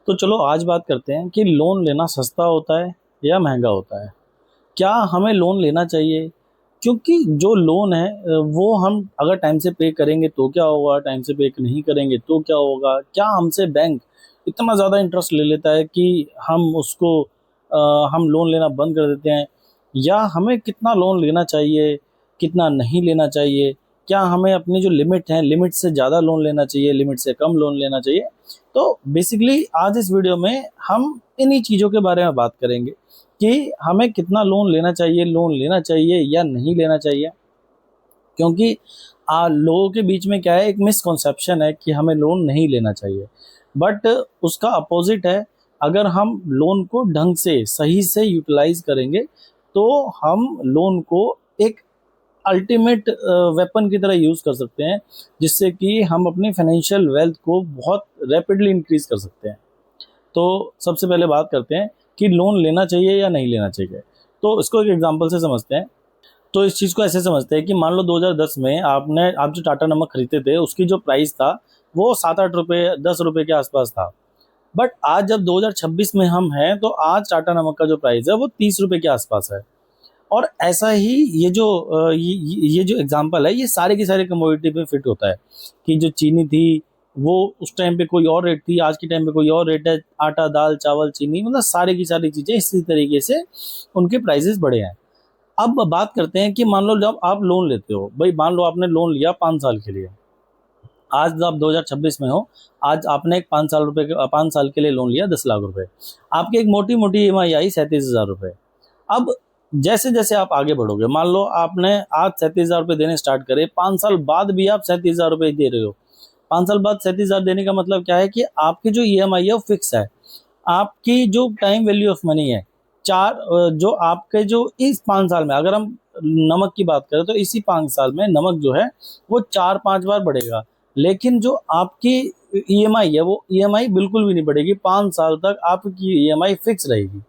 तो चलो आज बात करते हैं कि लोन लेना सस्ता होता है या महंगा होता है। क्या हमें लोन लेना चाहिए? क्योंकि जो लोन है वो हम अगर टाइम से पे करेंगे तो क्या होगा, टाइम से पे नहीं करेंगे तो क्या होगा। क्या हमसे बैंक इतना ज़्यादा इंटरेस्ट ले लेता है कि हम उसको हम लोन लेना बंद कर देते हैं? या हमें कितना लोन लेना चाहिए, कितना नहीं लेना चाहिए? क्या हमें अपनी जो लिमिट है, लिमिट से ज़्यादा लोन लेना चाहिए, लिमिट से कम लोन लेना चाहिए? तो बेसिकली आज इस वीडियो में हम इन्हीं चीज़ों के बारे में बात करेंगे कि हमें कितना लोन लेना चाहिए, लोन लेना चाहिए या नहीं लेना चाहिए। क्योंकि लोगों के बीच में क्या है, एक मिसकॉन्सेप्शन है कि हमें लोन नहीं लेना चाहिए, बट उसका अपोजिट है। अगर हम लोन को ढंग से सही से यूटिलाइज करेंगे तो हम लोन को एक अल्टीमेट वेपन की तरह यूज़ कर सकते हैं, जिससे कि हम अपनी फाइनेंशियल वेल्थ को बहुत रैपिडली इंक्रीज कर सकते हैं। तो सबसे पहले बात करते हैं कि लोन लेना चाहिए या नहीं लेना चाहिए। तो इसको एक एग्जांपल से समझते हैं। तो इस चीज़ को ऐसे समझते हैं कि मान लो 2010 में आप जो टाटा नमक खरीदते थे उसकी जो प्राइस था वो 7-8 रुपये 10 रुपये के आसपास था। बट आज जब 2026 में हम हैं तो आज टाटा नमक का जो प्राइस है वो 30 रुपये के आसपास है। और ऐसा ही ये जो एग्जांपल है ये सारे के सारे कमोडिटी पे फिट होता है कि जो चीनी थी वो उस टाइम पे कोई और रेट थी, आज के टाइम पे कोई और रेट है। आटा, दाल, चावल, चीनी, मतलब सारे की सारी चीज़ें इसी तरीके से उनके प्राइसेस बढ़े हैं। अब बात करते हैं कि मान लो जब आप लोन लेते हो, भाई मान लो आपने लोन लिया 5 साल के लिए। आज जब आप 2026 में हो, आज आपने एक 5 साल के लिए लोन लिया 10 लाख रुपए। आपकी एक मोटी मोटी EMI आई 37 हज़ार रुपये। अब जैसे जैसे आप आगे बढ़ोगे, मान लो आपने आज 37 हज़ार रुपये देने स्टार्ट करे, 5 साल बाद भी आप 37 हज़ार रुपये दे रहे हो। 5 साल बाद 37 हज़ार देने का मतलब क्या है कि आपकी जो EMI है वो फिक्स है। आपकी जो टाइम वैल्यू ऑफ मनी है, जो आपके जो इस 5 साल में, अगर हम नमक की बात करें तो इसी 5 साल में नमक जो है वो 4-5 बार बढ़ेगा। लेकिन जो आपकी EMI है वो EMI बिल्कुल भी नहीं बढ़ेगी, 5 साल तक आपकी EMI फिक्स रहेगी।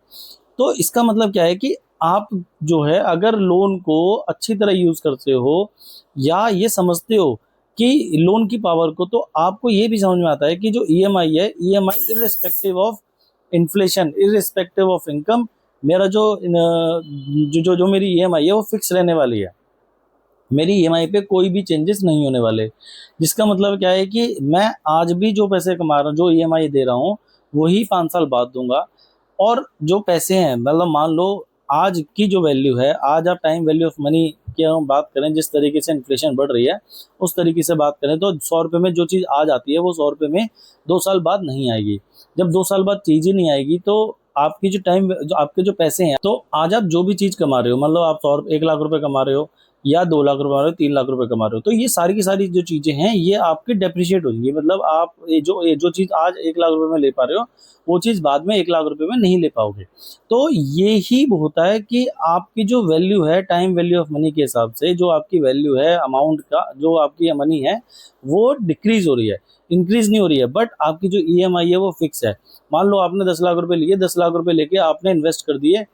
तो इसका मतलब क्या है कि आप जो है अगर लोन को अच्छी तरह यूज करते हो या ये समझते हो कि लोन की पावर को, तो आपको ये भी समझ में आता है कि जो EMI है, EMI irrespective of inflation, irrespective of income, मेरा जो मेरी EMI है वो फिक्स रहने वाली है। मेरी EMI पे कोई भी चेंजेस नहीं होने वाले। जिसका मतलब क्या है कि मैं आज भी जो पैसे कमा रहा हूँ, जो EMI दे रहा हूँ, वही 5 साल बाद दूंगा। और जो पैसे हैं, मतलब मान लो आज की जो वैल्यू है, आज आप टाइम वैल्यू ऑफ मनी की हम बात करें, जिस तरीके से इन्फ्लेशन बढ़ रही है उस तरीके से बात करें तो 100 रुपये में जो चीज़ आज आती है वो 100 रुपये में 2 साल बाद नहीं आएगी। जब 2 साल बाद चीज़ ही नहीं आएगी तो आपकी जो आपके जो पैसे हैं, तो आज आप जो भी चीज़ कमा रहे हो, मतलब आप 1 लाख रुपए कमा रहे हो या 2 लाख रुपए कमा रहे हो, 3 लाख रुपए कमा रहे हो, तो ये सारी की सारी जो चीज़ें हैं ये आपकी डेप्रिशिएट हो जाएंगी। मतलब आप ये जो चीज़ आज 1 लाख रुपए में ले पा रहे हो वो चीज़ बाद में 1 लाख रुपए में नहीं ले पाओगे। तो ये ही होता है कि आपकी जो वैल्यू है टाइम वैल्यू ऑफ मनी के हिसाब से, जो आपकी वैल्यू है अमाउंट का, जो आपकी मनी है वो डिक्रीज हो रही है, इंक्रीज नहीं हो रही है। बट आपकी जो EMI है वो फिक्स है। मान लो आपने 10 लाख रुपए लिए, 10 लाख रुपए लेके आपने इन्वेस्ट कर दिए,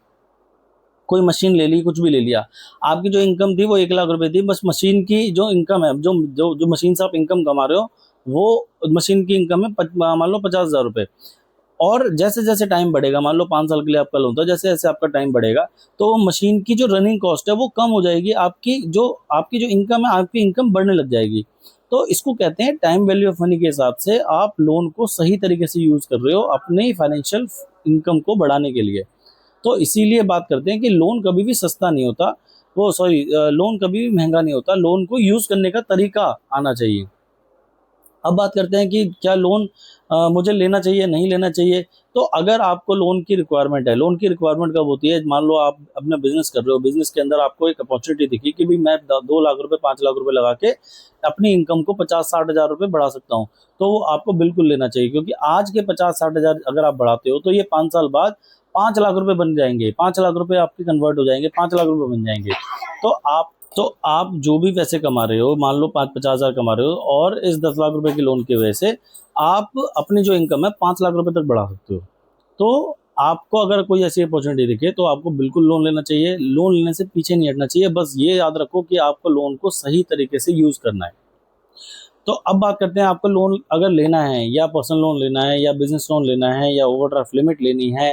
कोई मशीन ले ली, कुछ भी ले लिया। आपकी जो इनकम थी वो 1 लाख रुपए थी, बस मशीन की जो इनकम है, जो मशीन से आप इनकम कमा रहे हो वो मशीन की इनकम है मान लो 50 हज़ार रुपये। और जैसे जैसे टाइम बढ़ेगा, मान लो 5 साल के लिए आपका लोन था, जैसे जैसे आपका टाइम बढ़ेगा तो मशीन की जो रनिंग कॉस्ट है वो कम हो जाएगी, आपकी जो इनकम है, आपकी इनकम बढ़ने लग जाएगी। तो इसको कहते हैं टाइम वैल्यू ऑफ मनी के हिसाब से आप लोन को सही तरीके से यूज कर रहे हो अपने फाइनेंशियल इनकम को बढ़ाने के लिए। तो इसीलिए बात करते हैं कि लोन कभी भी सस्ता नहीं होता, लोन कभी भी महंगा नहीं होता, लोन को यूज करने का तरीका आना चाहिए। अब बात करते हैं कि क्या लोन मुझे लेना चाहिए नहीं लेना चाहिए। तो अगर आपको लोन की रिक्वायरमेंट है, लोन की रिक्वायरमेंट कब होती है, मान लो आप अपना बिजनेस कर रहे हो, बिजनेस के अंदर आपको एक अपॉर्चुनिटी दिखी कि भाई मैं 2 लाख रुपए 5 लाख रुपए लगा के अपनी इनकम को 50-60 हज़ार रुपये बढ़ा सकता हूँ, तो वो आपको बिल्कुल लेना चाहिए। क्योंकि आज के 50-60 हज़ार अगर आप बढ़ाते हो तो ये 5 साल बाद 5 लाख रुपए बन जाएंगे, 5 लाख रुपए आपके कन्वर्ट हो जाएंगे, 5 लाख रुपए बन जाएंगे। तो आप जो भी पैसे कमा रहे हो, मान लो 50 हज़ार कमा रहे हो, और इस 10 लाख रुपए के लोन की वजह से आप अपनी जो इनकम है 5 लाख रुपए तक बढ़ा सकते हो। तो आपको अगर कोई ऐसी अपॉर्चुनिटी दिखे तो आपको बिल्कुल लोन लेना चाहिए। लोन लेने से पीछे नहीं हटना चाहिए। बस ये याद रखो कि आपको लोन को सही तरीके से यूज करना है। तो अब बात करते हैं, आपको लोन अगर लेना है, या पर्सनल लोन लेना है, या बिजनेस लोन लेना है, या ओवरड्राफ्ट लिमिट लेनी है,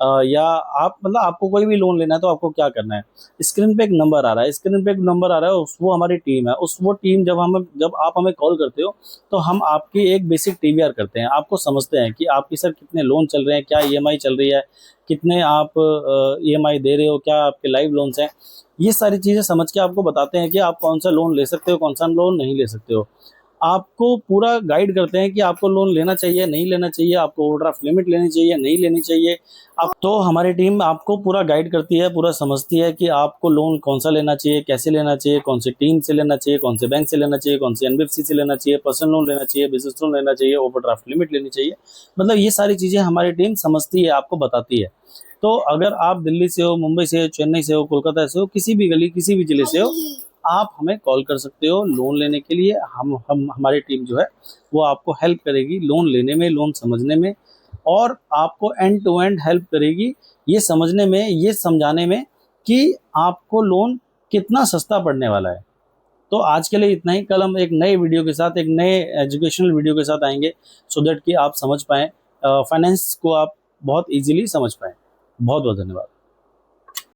या आप मतलब आपको कोई भी लोन लेना है, तो आपको क्या करना है। स्क्रीन पे एक नंबर आ रहा है, स्क्रीन पे एक नंबर आ रहा है, वो हमारी टीम है। वो टीम जब आप हमें कॉल करते हो, तो हम आपकी एक बेसिक टीवीआर करते हैं, आपको समझते हैं कि आपकी सर कितने लोन चल रहे हैं, क्या ईएमआई चल रही है, कितने आप ईएमआई दे रहे हो, क्या आपके लाइव लोन्स हैं। ये सारी चीज़ें समझ के आपको बताते हैं कि आप कौन सा लोन ले सकते हो, कौन सा लोन नहीं ले सकते हो। आपको पूरा गाइड करते हैं कि आपको लोन लेना चाहिए, नहीं लेना चाहिए, आपको ओवरड्राफ्ट लिमिट लेनी चाहिए, नहीं लेनी चाहिए। अब तो हमारी टीम आपको पूरा गाइड करती है, पूरा समझती है कि आपको लोन कौन सा लेना चाहिए, कैसे लेना चाहिए, कौन सी टीम से लेना चाहिए, कौन से बैंक से लेना चाहिए, कौन सी एनबीएफसी से लेना चाहिए, पर्सनल लोन लेना चाहिए, बिजनेस लोन लेना चाहिए, ओवरड्राफ्ट लिमिट लेनी चाहिए। मतलब ये सारी चीज़ें हमारी टीम समझती है, आपको बताती है। तो अगर आप दिल्ली से हो, मुंबई से हो, चेन्नई से हो, कोलकाता से हो, किसी भी गली किसी भी जिले से हो, आप हमें कॉल कर सकते हो लोन लेने के लिए। हम हमारी टीम जो है वो आपको हेल्प करेगी लोन लेने में, लोन समझने में, और आपको एंड टू एंड हेल्प करेगी ये समझने में, ये समझाने में कि आपको लोन कितना सस्ता पड़ने वाला है। तो आज के लिए इतना ही। कल हम एक नए वीडियो के साथ, एक नए एजुकेशनल वीडियो के साथ आएंगे, सो दैट कि आप समझ पाएँ, फाइनेंस को आप बहुत ईजिली समझ पाएँ। बहुत बहुत धन्यवाद।